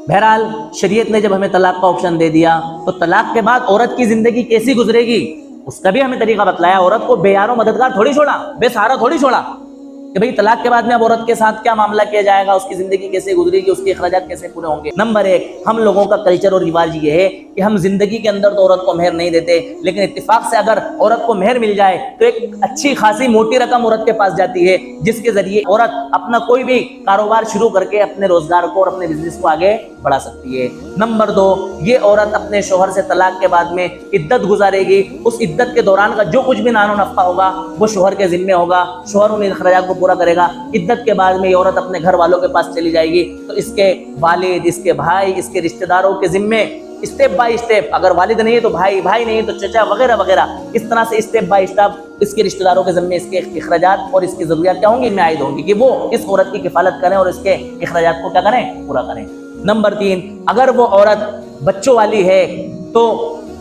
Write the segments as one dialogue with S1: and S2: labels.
S1: بہرحال شریعت نے جب ہمیں طلاق کا آپشن دے دیا تو طلاق کے بعد عورت کی زندگی کیسی گزرے گی اس کا بھی ہمیں طریقہ بتلایا. عورت کو بے یار و مددگار تھوڑی چھوڑا, بے سہارا تھوڑی چھوڑا کہ بھئی طلاق کے بعد میں اب عورت کے ساتھ کیا معاملہ کیا جائے گا, اس کی زندگی کیسے گزرے گی, اس کے اخراجات کیسے پورے ہوں گے. نمبر 1, ہم لوگوں کا کلچر اور رواج یہ ہے کہ ہم زندگی کے اندر تو عورت کو مہر نہیں دیتے, لیکن اتفاق سے اگر عورت کو مہر مل جائے تو ایک اچھی خاصی موٹی رقم عورت کے پاس جاتی ہے, جس کے ذریعے عورت اپنا کوئی بھی کاروبار شروع کر کے اپنے روزگار کو اور اپنے بزنس کو آگے بڑھا سکتی ہے. نمبر 2, یہ عورت اپنے شوہر سے طلاق کے بعد میں عدت گزارے گی. اس عدت کے دوران کا جو کچھ بھی نان و نفع ہوگا وہ شوہر کے ذمے ہوگا, شوہر ان اخراجات کو پورا کرے گا. عدت کے بعد میں یہ عورت اپنے گھر والوں کے پاس چلی جائے گی تو اس کے والد, اس کے بھائی, اس کے رشتہ داروں کے ذمے اسٹیپ بائی اسٹیپ, اگر والد نہیں ہے تو بھائی, بھائی نہیں ہے تو چچا وغیرہ وغیرہ, اس طرح سے اسٹیپ بائی اسٹیپ اس کے رشتہ داروں کے ذمے اس کے اخراجات اور اس کی ضروریات کیا ہوں گی, عائد ہوں گی کہ وہ اس عورت کی کفالت کریں اور اس کے اخراجات کو کیا کریں, پورا کریں. نمبر 3, اگر وہ عورت بچوں والی ہے تو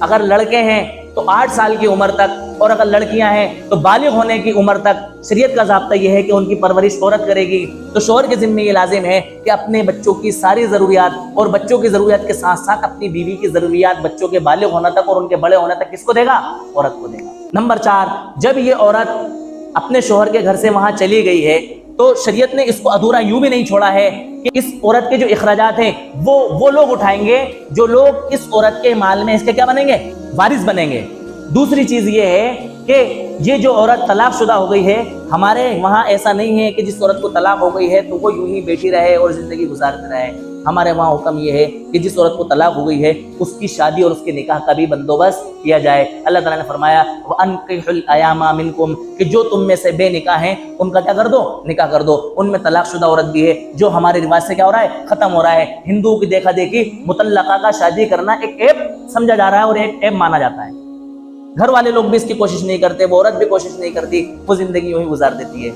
S1: اگر لڑکے ہیں تو 8 سال کی عمر تک, اور اگر لڑکیاں ہیں تو بالغ ہونے کی عمر تک شریعت کا ضابطہ یہ ہے کہ ان کی پرورش عورت کرے گی. تو شوہر کے ذمہ یہ لازم ہے کہ اپنے بچوں کی ساری ضروریات اور بچوں کی ضروریات کے ساتھ ساتھ اپنی بیوی کی ضروریات بچوں کے بالغ ہونے تک اور ان کے بڑے ہونے تک کس کو دے گا, عورت کو دے گا. نمبر 4, جب یہ عورت اپنے شوہر کے گھر سے وہاں چلی گئی ہے تو شریعت نے اس کو ادھورا یوں بھی نہیں چھوڑا ہے کہ اس عورت کے جو اخراجات ہیں وہ لوگ اٹھائیں گے جو لوگ اس عورت کے مال میں اس کے کیا بنیں گے, وارث بنیں گے. دوسری چیز یہ ہے کہ یہ جو عورت طلاق شدہ ہو گئی ہے, ہمارے وہاں ایسا نہیں ہے کہ جس عورت کو طلاق ہو گئی ہے تو وہ یوں ہی بیٹھی رہے اور زندگی گزارتے رہے. ہمارے وہاں حکم یہ ہے کہ جس عورت کو طلاق ہو گئی ہے اس کی شادی اور اس کے نکاح کا بھی بندوبست کیا جائے. اللہ تعالیٰ نے فرمایا وَأَنكِحُوا الْأَيَامَ مِنكُمْ کہ جو تم میں سے بے نکاح ہیں ان کا کیا کر دو, نکاح کر دو. ان میں طلاق شدہ عورت بھی ہے جو ہمارے رواج سے کیا ہو رہا ہے, ختم ہو رہا ہے. ہندوؤں کی دیکھا دیکھی مطلقہ کا شادی کرنا ایک عیب سمجھا جا رہا ہے اور ایک عیب مانا جاتا ہے. گھر والے لوگ بھی اس کی کوشش نہیں کرتے, وہ عورت بھی کوشش نہیں کرتی, وہ زندگی یوں ہی گزار دیتی ہے.